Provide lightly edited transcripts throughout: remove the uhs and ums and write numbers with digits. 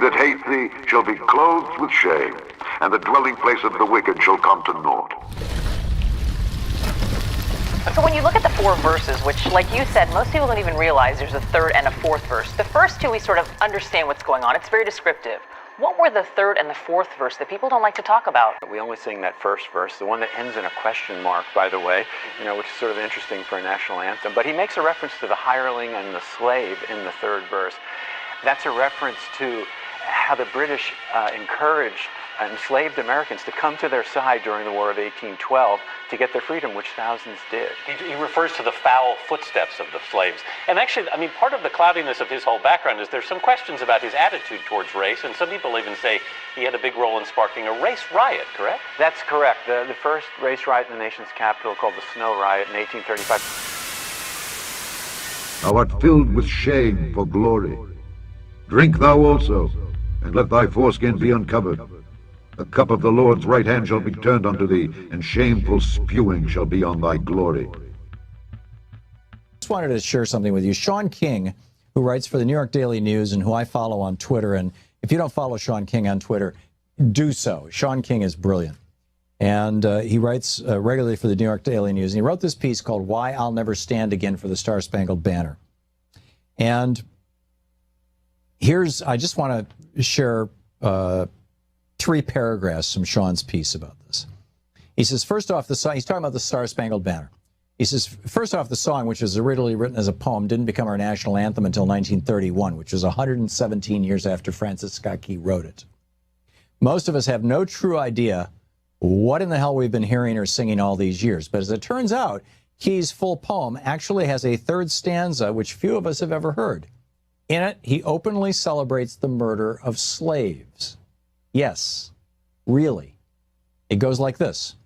that hate thee shall be clothed with shame, and the dwelling place of the wicked shall come to naught. So when you look at the four verses, which, like you said, most people don't even realize there's a third and a fourth verse. The first two, we sort of understand what's going on. It's very descriptive. What were the third and the fourth verse that people don't like to talk about? We only sing that first verse, the one that ends in a question mark, by the way, which is sort of interesting for a national anthem. But he makes a reference to the hireling and the slave in the third verse. That's a reference to how the British encouraged enslaved Americans to come to their side during the War of 1812 to get their freedom, which thousands did. He refers to the foul footsteps of the slaves. And actually, I mean, part of the cloudiness of his whole background is there's some questions about his attitude towards race, and some people even say he had a big role in sparking a race riot, correct? That's correct. The first race riot in the nation's capital, called the Snow Riot in 1835. Thou art filled with shame for glory. Drink thou also, and let thy foreskin be uncovered. The cup of the Lord's right hand shall be turned unto thee, and shameful spewing shall be on thy glory. Just wanted to share something with you. Sean King, who writes for the New York Daily News and who I follow on Twitter, and if you don't follow Sean King on Twitter, do so. Sean King is brilliant. And he writes regularly for the New York Daily News. And he wrote this piece called Why I'll Never Stand Again for the Star-Spangled Banner. And I just want to share 3 paragraphs from Sean's piece about this. He says, first off, the song, he's talking about the Star-Spangled Banner. He says, first off, the song, which was originally written as a poem, didn't become our national anthem until 1931, which was 117 years after Francis Scott Key wrote it. Most of us have no true idea what in the hell we've been hearing or singing all these years. But as it turns out, Key's full poem actually has a third stanza, which few of us have ever heard. In it, he openly celebrates the murder of slaves. Yes, really. It goes like this.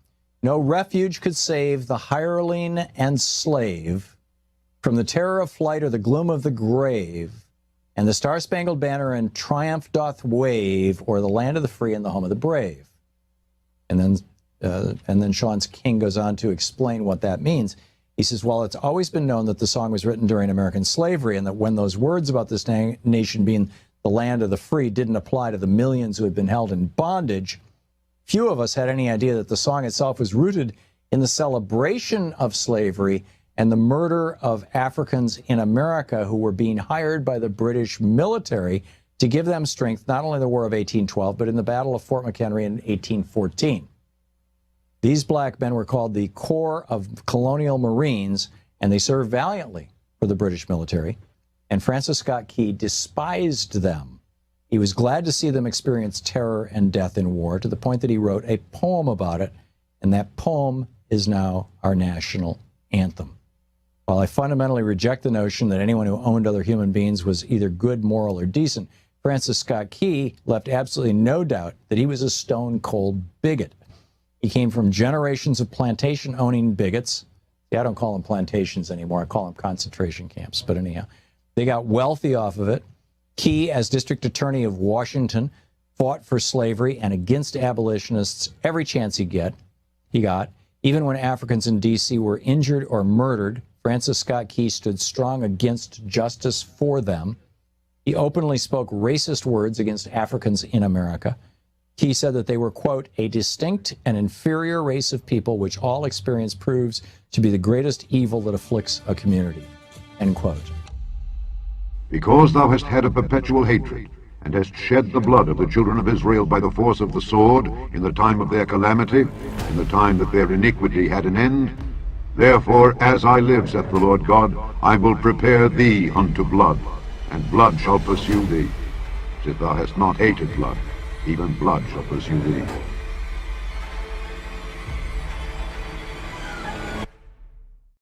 No refuge could save the hireling and slave from the terror of flight or the gloom of the grave, and the Star-Spangled Banner in triumph doth wave o'er the land of the free and the home of the brave. And then Sean King goes on to explain what that means. He says, well, it's always been known that the song was written during American slavery, and that when those words about this nation being the land of the free didn't apply to the millions who had been held in bondage, few of us had any idea that the song itself was rooted in the celebration of slavery and the murder of Africans in America who were being hired by the British military to give them strength, not only in the War of 1812, but in the Battle of Fort McHenry in 1814. These black men were called the Corps of Colonial Marines, and they served valiantly for the British military. And Francis Scott Key despised them. He was glad to see them experience terror and death in war, to the point that he wrote a poem about it, and that poem is now our national anthem. While I fundamentally reject the notion that anyone who owned other human beings was either good, moral, or decent, Francis Scott Key left absolutely no doubt that he was a stone-cold bigot. He came from generations of plantation-owning bigots. See, I don't call them plantations anymore. I call them concentration camps. But anyhow, they got wealthy off of it. Key, as District Attorney of Washington, fought for slavery and against abolitionists every chance he got. Even when Africans in D.C. were injured or murdered, Francis Scott Key stood strong against justice for them. He openly spoke racist words against Africans in America. Key said that they were, quote, a distinct and inferior race of people which all experience proves to be the greatest evil that afflicts a community, end quote. Because thou hast had a perpetual hatred, and hast shed the blood of the children of Israel by the force of the sword, in the time of their calamity, in the time that their iniquity had an end, therefore, as I live, saith the Lord God, I will prepare thee unto blood, and blood shall pursue thee. As if thou hast not hated blood, even blood shall pursue thee.